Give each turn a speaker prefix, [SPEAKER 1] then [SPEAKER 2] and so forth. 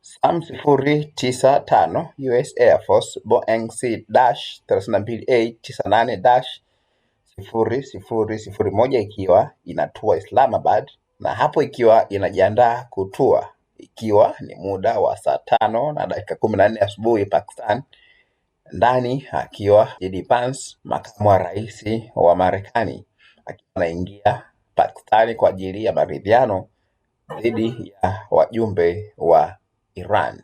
[SPEAKER 1] SAM-095 US Air Force Boeing C-32A98-0001 ikiwa inatua Islamabad, na hapo ikiwa inajiandaa kutua, ikiwa ni muda wa saa 5:14 asubuhi Pakistan. Ndani akiwa JD Vance, makamu wa rais wa Marekani, akiwa anaingia Pakistani kwa ajili ya maridhiano dhidi ya wajumbe wa Iran.